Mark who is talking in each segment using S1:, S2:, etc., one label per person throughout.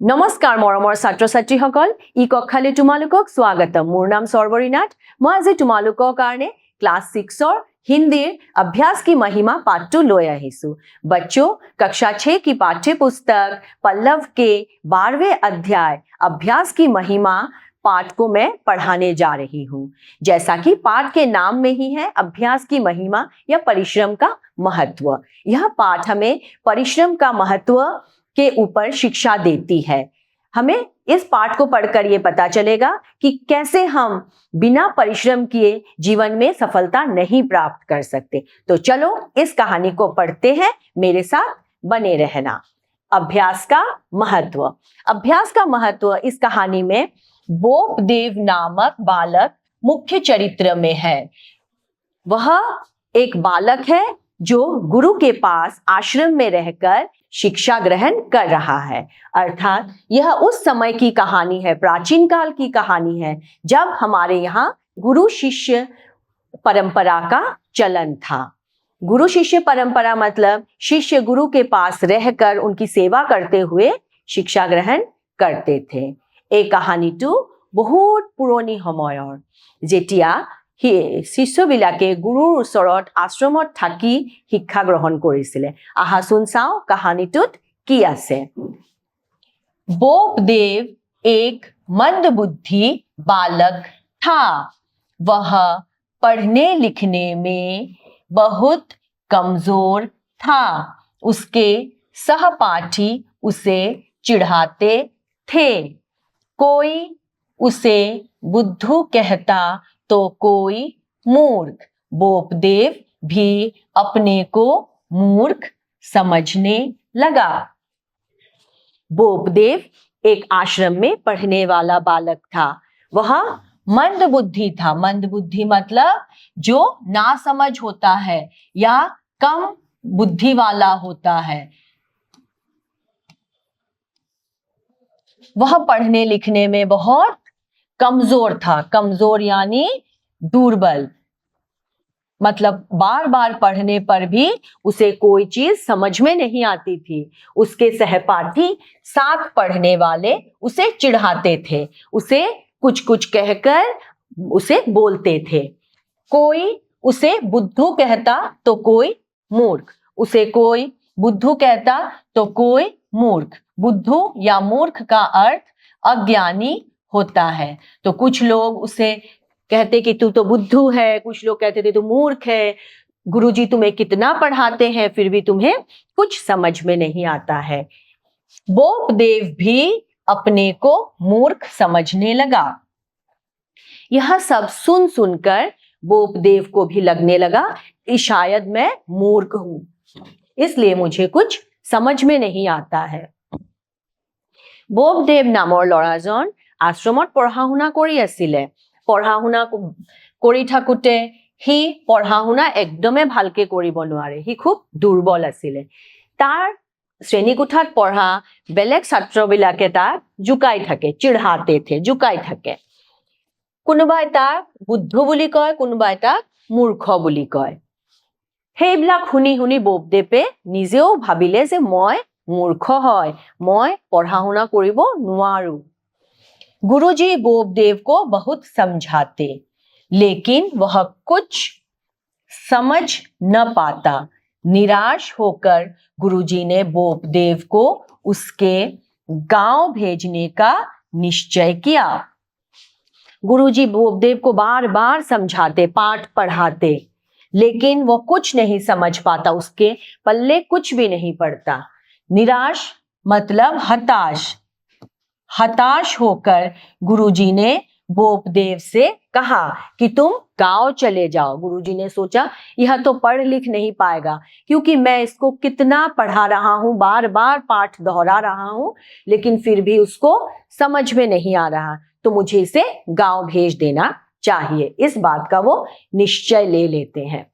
S1: নমস্কাৰ মৰমৰ ছাত্ৰ ছাত্ৰীসকল ই কক্ষালৈ তোমালোকক স্বাগতম মোৰ নাম সৰ্বৰী নাথ মই আজি তোমালোকৰ কাৰণে ক্লাस 6 हिंदी अभ्यास की महिमा पाठ 2 লৈ আহিছো बच्चों कक्षा 6 की पाठ्य पुस्तक पल्लव के 12वें अध्याय अभ्यास की महिमा पाठ को मैं पढ़ाने जा रही हूँ। जैसा कि पाठ के नाम में ही है अभ्यास की महिमा या परिश्रम का महत्व। यह पाठ हमें परिश्रम का महत्व के ऊपर शिक्षा देती है। हमें इस पाठ को पढ़कर ये पता चलेगा कि कैसे हम बिना परिश्रम किए जीवन में सफलता नहीं प्राप्त कर सकते। तो चलो इस कहानी को पढ़ते हैं, मेरे साथ बने रहना। अभ्यास का महत्व। अभ्यास का महत्व इस कहानी में बोपदेव नामक बालक मुख्य चरित्र में है। वह एक बालक है जो गुरु के पास आश्रम में रहकर शिक्षा ग्रहण कर रहा है। अर्थात यह उस समय की कहानी है, प्राचीन काल की कहानी है, जब हमारे यहाँ गुरु शिष्य परंपरा का चलन था। गुरु शिष्य परंपरा मतलब शिष्य गुरु के पास रहकर उनकी सेवा करते हुए शिक्षा ग्रहण करते थे। এই কাহানীটো বহুত পুৰণি সময়ৰ, যেতিয়া শিষ্যবিলাকে গুৰুৰ ওচৰত আশ্ৰমত থাকি শিক্ষা গ্ৰহণ কৰিছিলে। আহাচোন চাওঁ কাহানীটোত কি আছে। बोपदेव एक मंदबुद्धि बालक था। वह पढ़ने लिखने में बहुत कमजोर था। उसके सहपाठी उसे चिढ़ाते थे। कोई उसे बुद्धू कहता तो कोई मूर्ख। बोपदेव भी अपने को मूर्ख समझने लगा। बोपदेव एक आश्रम में पढ़ने वाला बालक था। वह मंदबुद्धि था। मंदबुद्धि मतलब जो नासमझ होता है या कम बुद्धि वाला होता है। वह पढ़ने लिखने में बहुत कमजोर था। कमजोर यानी दुर्बल, मतलब बार बार पढ़ने पर भी उसे कोई चीज समझ में नहीं आती थी। उसके सहपाठी साथ पढ़ने वाले उसे चिढ़ाते थे, उसे कुछ कुछ कहकर उसे बोलते थे। कोई उसे बुद्धू कहता तो कोई मूर्ख। उसे कोई बुद्धू कहता तो कोई मूर्ख। बुद्धू या मूर्ख का अर्थ अज्ञानी होता है। तो कुछ लोग उसे कहते कि तू तो बुद्धू है, कुछ लोग कहते थे तू मूर्ख है, गुरुजी तुम्हें कितना पढ़ाते हैं फिर भी तुम्हें कुछ समझ में नहीं आता है। बोपदेव भी अपने को मूर्ख समझने लगा। यह सब सुन सुनकर बोपदेव को भी लगने लगा कि शायद मैं मूर्ख हूं, इसलिए मुझे कुछ समझ में नहीं आता है। बोपदेव नाমৰ ল'ৰাজন আশ্ৰমত পঢ়া শুনা কৰি আছিলে। পঢ়া শুনা কৰি থাকোতে সি পঢ়া শুনা একদমে ভালকে কৰিব নোৱাৰে। সি খুব দুৰ্বল আছিলে। তাৰ শ্ৰেণীকোঠাত পঢ়া বেলেগ ছাত্ৰবিলাকে তাক জুকাই থাকে, চিঢ়াতে থে, জুকাই থাকে। কোনোবাই তাক বুদ্ধ বুলি কয়, কোনোবাই তাক মূৰ্খ বুলি কয়। সেইবিলাক শুনি শুনি बोपदेवे নিজেও ভাবিলে যে মই মূৰ্খ হয়, মই পঢ়া শুনা কৰিব নোৱাৰো। गुरुजी बोपदेव को बहुत समझाते, लेकिन वह कुछ समझ न पाता। निराश होकर गुरुजी ने बोपदेव को उसके गांव भेजने का निश्चय किया। गुरुजी बोपदेव को बार बार समझाते, पाठ पढ़ाते, लेकिन वो कुछ नहीं समझ पाता, उसके पल्ले कुछ भी नहीं पड़ता। निराश मतलब हताश। हताश होकर गुरुजी ने बोपदेव से कहा कि तुम गांव चले जाओ। गुरुजी ने सोचा यह तो पढ़ लिख नहीं पाएगा, क्योंकि मैं इसको कितना पढ़ा रहा हूं, बार बार पाठ दोहरा रहा हूं, लेकिन फिर भी उसको समझ में नहीं आ रहा, तो मुझे इसे गांव भेज देना चाहिए। इस बात का वो निश्चय ले लेते हैं।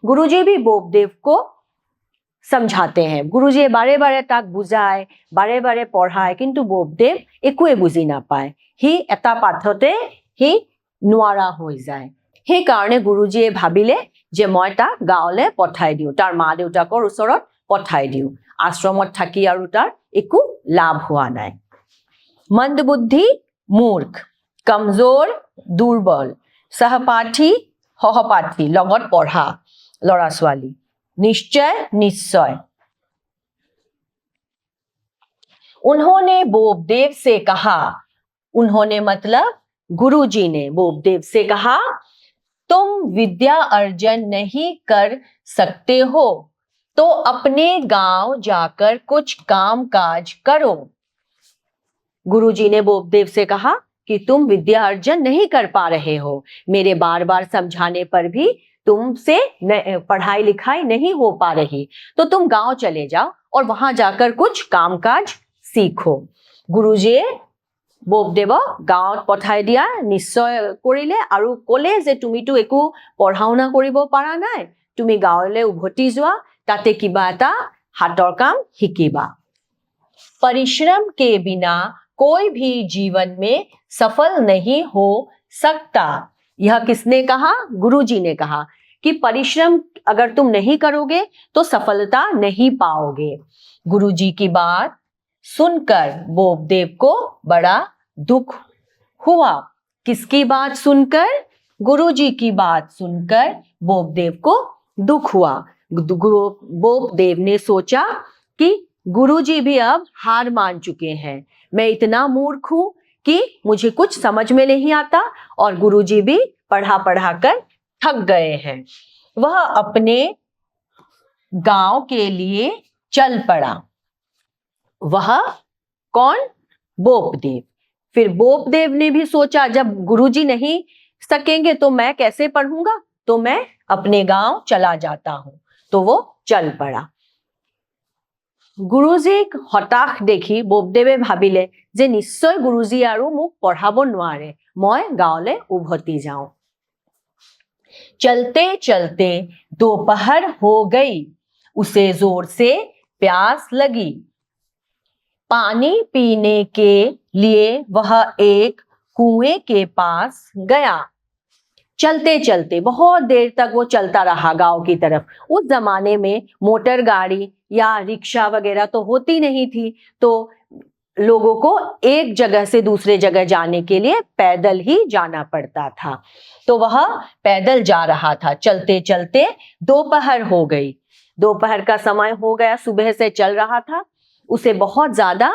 S1: गुरुजी भी बोपदेव को समझाते हैं। गुरुजी बारे बारे ताक बुझाय, बारे बारे पढ़ाय, किंतु बोपदेव एकোৱে বুজি নাপায়। হি এটা পাঠতে হি নোৱাৰা হৈ যায়। সেই কাৰণে গুৰুজীয়ে ভাবিলে যে মই তাক গাঁৱলৈ পঠাই দিওঁ, তাৰ মা দেউতাকৰ ওচৰত পঠাই দিওঁ। আশ্ৰমত থাকি আৰু তাৰ একো লাভ হোৱা নাই। মন্দবুদ্ধি মূৰ্খ, কমজোৰ দুৰ্বল, সহপাঠী সহপাঠী লগত পঢ়া ল'ৰা ছোৱালী, निश्चय निश्चय। उन्होंने बोपदेव से कहा, उन्होंने मतलब गुरुजी ने बोपदेव से कहा, तुम विद्या अर्जन नहीं कर सकते हो तो अपने गांव जाकर कुछ काम काज करो। गुरुजी ने बोपदेव से कहा कि तुम विद्या अर्जन नहीं कर पा रहे हो, मेरे बार बार समझाने पर भी तुमसे पढ़ाई लिखाई नहीं हो पा रही, तो तुम गांव चले जाओ और वहां जाकर कुछ कामकाज सीखो। गुरुजीয়ে बोपदेवक गाঁৱত পঠাই দিয়া নিশ্চয় কৰিলে আৰু ক'লে যে তুমিতো একো পঢ়া শুনা কৰিব পৰা নাই, তুমি গাঁৱলৈ উভতি যোৱা, তাতে কিবা এটা হাতৰ কাম শিকিবা। परिश्रम के बिना कोई भी जीवन में सफल नहीं हो सकता। यह किसने कहा? गुरुजी ने कहा कि परिश्रम अगर तुम नहीं करोगे तो सफलता नहीं पाओगे। गुरुजी की बात सुनकर बोपदेव को बड़ा दुख हुआ। किसकी बात सुनकर? गुरुजी की बात सुनकर बोपदेव को दुख हुआ। बोपदेव ने सोचा कि गुरुजी भी अब हार मान चुके हैं, मैं इतना मूर्ख हूं कि मुझे कुछ समझ में नहीं आता और गुरुजी भी पढ़ा पढ़ा कर थक गए हैं। वह अपने गांव के लिए चल पड़ा। वह कौन? बोपदेव। फिर बोपदेव ने भी सोचा जब गुरुजी नहीं सकेंगे तो मैं कैसे पढ़ूंगा, तो मैं अपने गांव चला जाता हूं। तो वो चल पड़ा। গুৰুজীক হতাশ দেখি বোপদেৱে ভাবিলে যে নিশ্চয় গুৰুজী আৰু মোক পঢ়াব নোৱাৰে, মই গাঁৱলৈ উভতি যাওঁ। चलते चलते दोपहर हो गई, उसे जोर से प्यास लगी। पानी पीने के लिए वह एक कुएं के पास गया। चलते चलते बहुत देर तक वो चलता रहा गांव की तरफ। उस जमाने में मोटर गाड़ी या रिक्शा वगैरह तो होती नहीं थी, तो लोगों को एक जगह से दूसरे जगह जाने के लिए पैदल ही जाना पड़ता था। तो वह पैदल जा रहा था। चलते चलते दोपहर हो गई, दोपहर का समय हो गया, सुबह से चल रहा था। उसे बहुत ज्यादा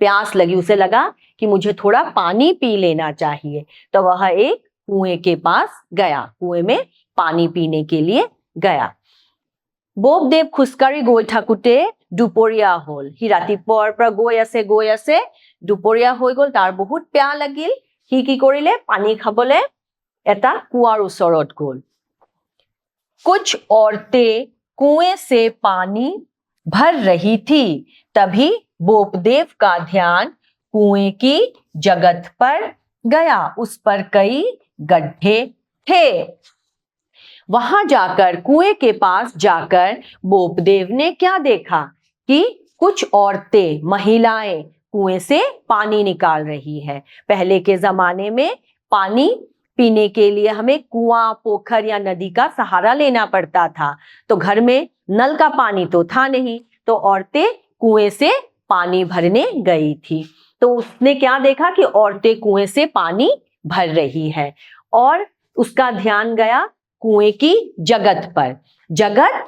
S1: प्यास लगी, उसे लगा कि मुझे थोड़ा पानी पी लेना चाहिए। तो वह एक कुएं के पास गया, कुएं में पानी पीने के लिए गया। बोपदेव खुजকাঢ়ি গৈ থাকোতে দুপৰীয়া হল। সি ৰাতিপুৱাৰ পৰা গৈ আছে দুপৰীয়া হৈ গল, তাৰ বহুত প্যাহ লাগিল। সি কি কৰিলে? পানী খাবলে এটা কুৱাৰ ওচৰত গল। कुछ औरतें कुएं से पानी भर रही थी, तभी बोपदेव का ध्यान कुएं की जगत पर गया। उस पर कई गड्ढे थे। वहां जाकर, कुएं के पास जाकर बोपदेव ने क्या देखा कि कुछ औरतें, महिलाएं कुएं से पानी निकाल रही है। पहले के जमाने में पानी पीने के लिए हमें कुआं, पोखर या नदी का सहारा लेना पड़ता था, तो घर में नल का पानी तो था नहीं, तो औरतें कुएं से पानी भरने गई थी। तो उसने क्या देखा कि औरतें कुएं से पानी भर रही है और उसका ध्यान गया कुएं की जगत पर। जगत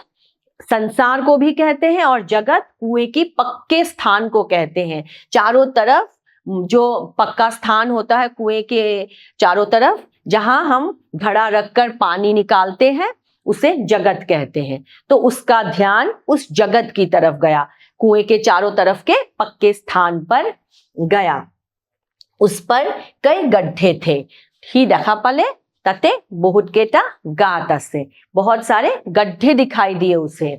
S1: संसार को भी कहते हैं और जगत कुएं की पक्के स्थान को कहते हैं। चारों तरफ जो पक्का स्थान होता है कुएं के चारों तरफ, जहां हम घड़ा रखकर पानी निकालते हैं, उसे जगत कहते हैं। तो उसका ध्यान उस जगत की तरफ गया, कुएं के चारों तरफ के पक्के स्थान पर गया। उस पर कई गड्ढे थे। ही देखा पाले ताते बहुत केटा गात आसे, बहुत सारे गड्ढे दिखाई दिए उसे।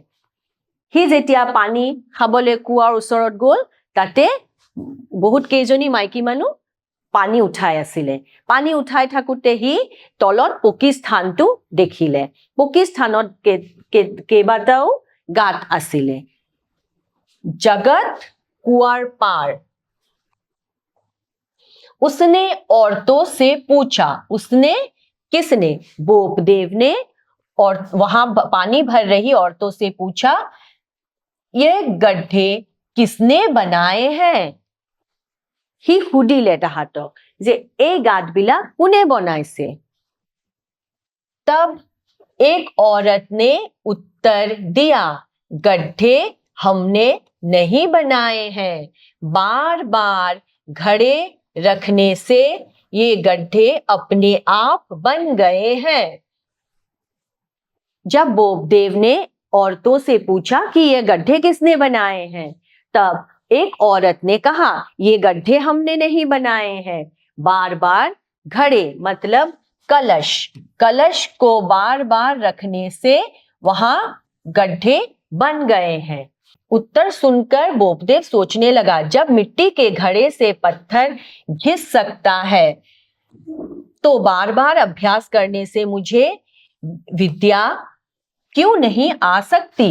S1: ही जेतिया पानी खाबले कुआर ओसरत गल, ताते बहुत केजनी माइकी मानुह पानी उठाई आसिले। पानी उठाई थाकोते ही तलत पकी स्थानटो देखिले। पकी स्थानत केबाटाओ गात आसिले। जगत कुआर पार। उसने औरतों से पूछा। उसने किसने? बोपदेव ने। और वहां पानी भर रही औरतों से पूछा ये गड्ढे किसने बनाए हैं? সি সুধিলে তাহাঁতক যে এই গাঁতবিলাক কোনে বনাইছে? तब एक औरत ने उत्तर दिया, गड्ढे हमने नहीं बनाए हैं, बार बार घड़े रखने से ये गड्ढे अपने आप बन गए हैं। जब बोपदेव ने औरतों से पूछा कि ये गड्ढे किसने बनाए हैं, तब एक औरत ने कहा, ये गड्ढे हमने नहीं बनाए हैं, बार बार घड़े मतलब कलश, कलश को बार बार रखने से वहां गड्ढे बन गए हैं। उत्तर सुनकर बोपदेव सोचने लगा, जब मिट्टी के घड़े से पत्थर घिस सकता है तो बार बार अभ्यास करने से मुझे विद्या क्यों नहीं आ सकती?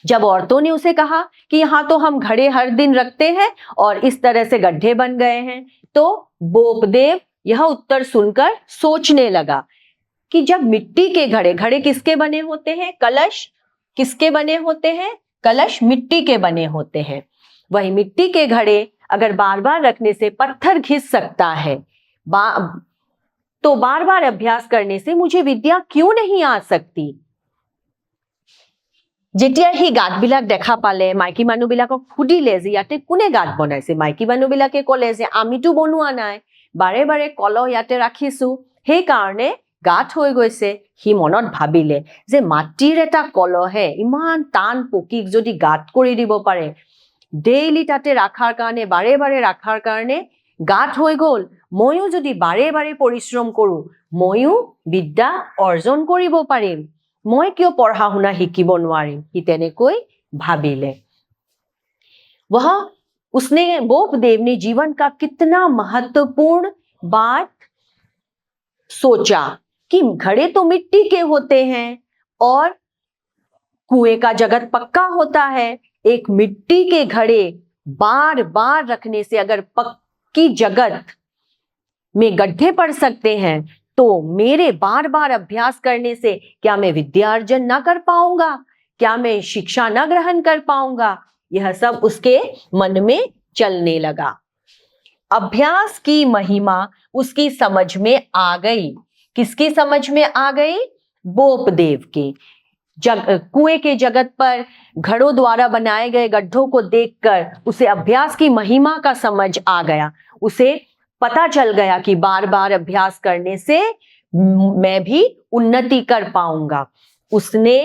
S1: जब औरतों ने उसे कहा कि यहां तो हम घड़े हर दिन रखते हैं और इस तरह से गड्ढे बन गए हैं, तो बोपदेव यह उत्तर सुनकर सोचने लगा कि जब मिट्टी के घड़े, घड़े किसके बने होते हैं? कलश किसके बने होते हैं? कलश मिट्टी के बने होते हैं। वही मिट्टी के घड़े अगर बार बार रखने से पत्थर घिस सकता है, तो बार बार अभ्यास करने से मुझे विद्या क्यों नहीं आ सकती? যেতিয়া সি গাঁতবিলাক দেখা পালে, মাইকী মানুহবিলাকক সুধিলে যে ইয়াতে কোনে গাঁত বনাইছে, মাইকী মানুহবিলাকে ক'লে যে আমিতো বনোৱা নাই, বাৰে বাৰে কলহ ইয়াতে ৰাখিছো, সেইকাৰণে গাঁত হৈ গৈছে। সি মনত ভাবিলে যে মাটিৰ এটা কলহে ইমান টান পকীক যদি গাঁত কৰি দিব পাৰে, ডেইলি তাতে ৰাখাৰ কাৰণে, বাৰে বাৰে ৰাখাৰ কাৰণে গাঁত হৈ গ'ল, ময়ো যদি বাৰে বাৰে পৰিশ্ৰম কৰো, ময়ো বিদ্যা অৰ্জন কৰিব পাৰিম, মই কিয় পঢ়া শুনা শিকিব নোৱাৰিম? সি তেনেকৈ ভাবিলে। वह उसने बोपदेव ने जीवन का कितना महत्वपूर्ण बात सोचा कि घड़े तो मिट्टी के होते हैं और कुएं का जगत पक्का होता है। एक मिट्टी के घड़े बार बार रखने से अगर पक्की जगत में गड्ढे पड़ सकते हैं, तो मेरे बार बार अभ्यास करने से क्या मैं विद्या अर्जन ना कर पाऊंगा? क्या मैं शिक्षा न ग्रहण कर पाऊंगा? यह सब उसके मन में चलने लगा। अभ्यास की महिमा उसकी समझ में आ गई। किसकी समझ में आ गई? बोपदेव की। कुएं के जगत पर घड़ों द्वारा बनाए गए गड्ढों को देखकर उसे अभ्यास की महिमा का समझ आ गया। उसे पता चल गया कि बार बार अभ्यास करने से मैं भी उन्नति कर पाऊंगा। उसने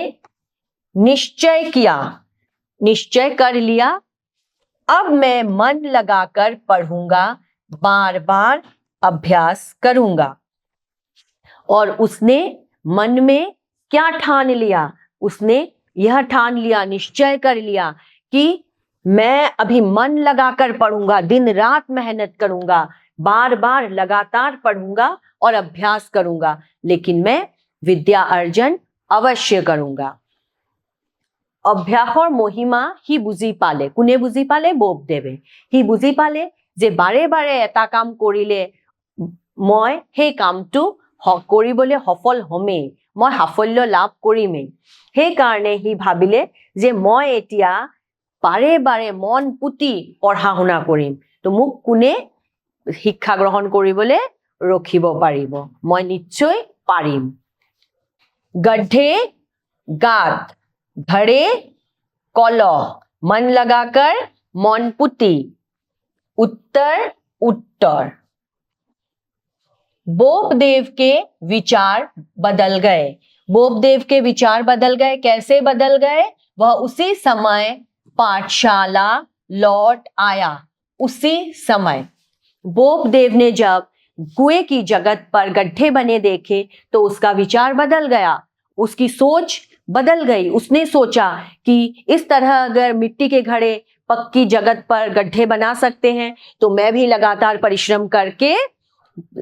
S1: निश्चय किया, निश्चय कर लिया, अब मैं मन लगाकर पढ़ूंगा, बार बार अभ्यास करूंगा। और उसने मन में क्या ठान लिया? उसने यह ठान लिया, निश्चय कर लिया कि मैं अभी मन लगाकर पढ़ूंगा, दिन रात मेहनत करूंगा, बार बार लगातार पढ़ूंगा और अभ्यास करूंगा, लेकिन मैं विद्या अर्जन अवश्य करूंगा। अभ्यासर महिमा ही बुझी पाले। कोने बुझी पाले? बोपदेवे। ही बुझी पाले जे बारे बारे एटा काम करिले মই সেই কামটো কৰিবলৈ সফল হমেই, মই সাফল্য লাভ কৰিমেই। সেইকাৰণে সি ভাবিলে যে মই এতিয়া বাৰে বাৰে মন পুতি পঢ়া শুনা কৰিম, তো মোক কোনে শিক্ষা গ্ৰহণ কৰিবলৈ ৰখিব পাৰিব? মই নিশ্চয় পাৰিম। गड्ढे गात, घड़े कलह, मन लगाकर मन पुती, उत्तर उत्तर। बोपदेव के विचार बदल गए। बोपदेव के विचार बदल गए। कैसे बदल गए? वह उसी समय पाठशाला लौट आया। उसी समय बोपदेव ने जब कुएं की जगत पर गड्ढे बने देखे तो उसका विचार बदल गया, उसकी सोच बदल गई। उसने सोचा कि इस तरह अगर मिट्टी के घड़े पक्की जगत पर गड्ढे बना सकते हैं, तो मैं भी लगातार परिश्रम करके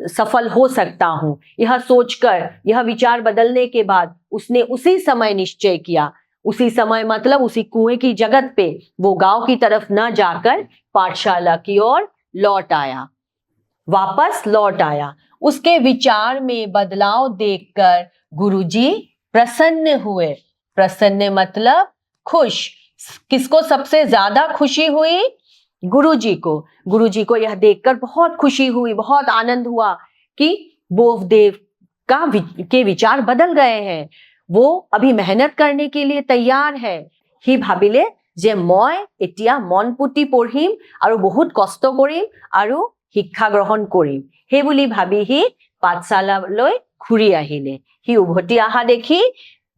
S1: सफल हो सकता हूं। यह सोचकर, यह विचार बदलने के बाद उसने उसी समय निश्चय किया। उसी समय मतलब उसी कुएं की जगत पे वो गांव की तरफ न जाकर पाठशाला की ओर लौट आया, वापस लौट आया। उसके विचार में बदलाव देखकर गुरुजी प्रसन्न हुए। प्रसन्न मतलब खुश। किसको सबसे ज्यादा खुशी हुई? गुरुजी को। गुरुजी को यह देखकर बहुत खुशी हुई, बहुत आनंद हुआ कि बोपदेव के विचार बदल गए हैं, वो अभी मेहनत करने के लिए तैयार है। সি ভাবিলে যে মই এতিয়া মন পুতি পঢ়িম আৰু বহুত কষ্ট কৰিম আৰু শিক্ষা গ্ৰহণ কৰিম, সেই বুলি ভাবি সি পাঠশালালৈ ঘূৰি আহিলে। সি উভতি অহা দেখি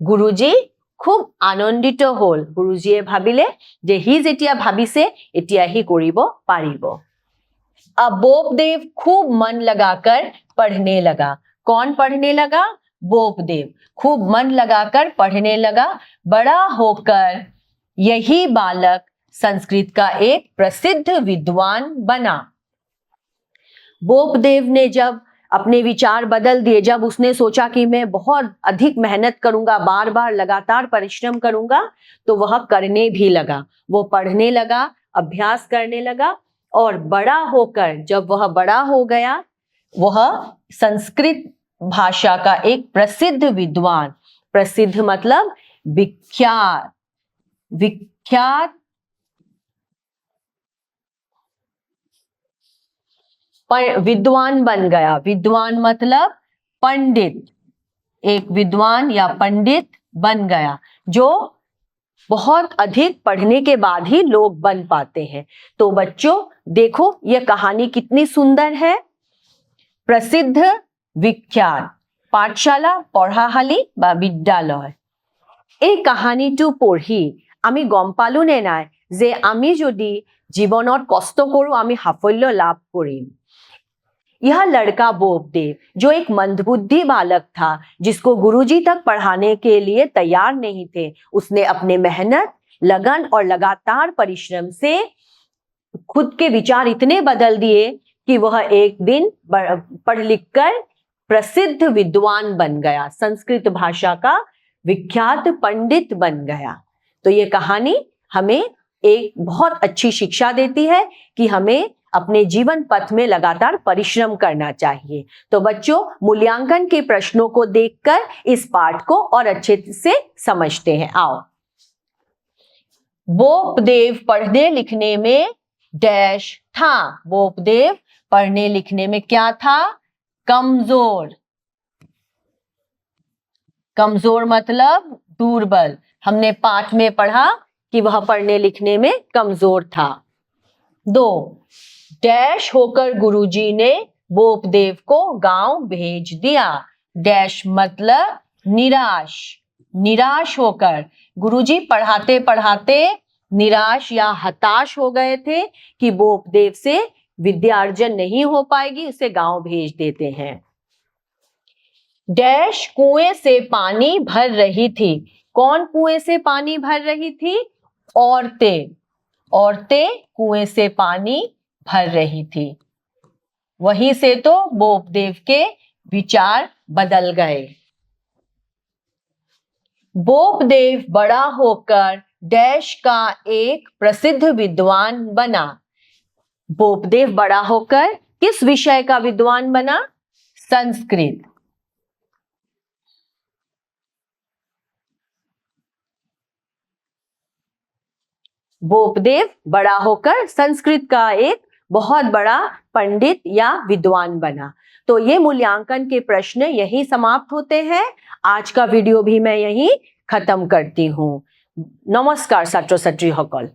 S1: গুৰুজী খুব আনন্দিত হল। গুৰুজীয়ে ভাবিলে যে সি যেতিয়া ভাবিছে এতিয়া সি কৰিব পাৰিব। अब बोपदेव खूब मन लगाकर पढ़ने लगा। कौन पढ़ने लगा? बोपदेव खूब मन लगाकर पढ़ने लगा। बड़ा होकर यही बालक संस्कृत का एक प्रसिद्ध विद्वान बना। बोपदेव ने जब अपने विचार बदल दिए, जब उसने सोचा कि मैं बहुत अधिक मेहनत करूंगा, बार बार लगातार परिश्रम करूंगा, तो वह करने भी लगा। वो पढ़ने लगा, अभ्यास करने लगा और बड़ा होकर, जब वह बड़ा हो गया, वह संस्कृत भाषा का एक प्रसिद्ध विद्वान, प्रसिद्ध मतलब विख्यात, विख्यात विद्वान बन गया। विद्वान मतलब पंडित, एक विद्वान या पंडित बन गया, जो बहुत अधिक पढ़ने के बाद ही लोग बन पाते हैं। तो बच्चों देखो यह कहानी कितनी सुंदर है। प्रसिद्ध विख्यात, पाठशाला पढ़ाशाली बा विद्यालय। এই কাহানীটো পঢ়ি আমি গম পালো নে নাই যে আমি যদি জীৱনত কষ্ট কৰো আমি সাফল্য লাভ কৰিম। यह लड़का बोपदेव, जो एक मंदबुद्धि बालक था, जिसको गुरुजी तक पढ़ाने के लिए तैयार नहीं थे, उसने अपने मेहनत, लगन और लगातार परिश्रम से खुद के विचार इतने बदल दिए कि वह एक दिन पढ़ लिख कर प्रसिद्ध विद्वान बन गया, संस्कृत भाषा का विख्यात पंडित बन गया। तो ये कहानी हमें एक बहुत अच्छी शिक्षा देती है कि हमें अपने जीवन पथ में लगातार परिश्रम करना चाहिए। तो बच्चों मूल्यांकन के प्रश्नों को देखकर इस पाठ को और अच्छे से समझते हैं। आओ। बोपदेव पढ़ने लिखने में डैश था। बोपदेव पढ़ने लिखने में क्या था? कमजोर। कमजोर मतलब दुर्बल। हमने पाठ में पढ़ा कि वह पढ़ने लिखने में कमजोर था। 2, डैश होकर गुरुजी ने बोपदेव को गांव भेज दिया। डैश मतलब निराश, निराश होकर। गुरुजी पढ़ाते पढ़ाते निराश या हताश हो गए थे कि बोपदेव से विद्यार्जन नहीं हो पाएगी, उसे गांव भेज देते हैं। डैश कुएं से पानी भर रही थी। कौन कुएं से पानी भर रही थी? औरतें। औरतें कुएं से पानी भर रही थी। वहीं से तो बोपदेव के विचार बदल गए। बोपदेव बड़ा होकर डैश का एक प्रसिद्ध विद्वान बना। बोपदेव बड़ा होकर किस विषय का विद्वान बना? संस्कृत। बोपदेव बड़ा होकर संस्कृत का एक बहुत बड़ा पंडित या विद्वान बना। तो ये मूल्यांकन के प्रश्न यही समाप्त होते हैं। आज का वीडियो भी मैं यही खत्म करती हूँ। नमस्कार छात्र छात्री সকল।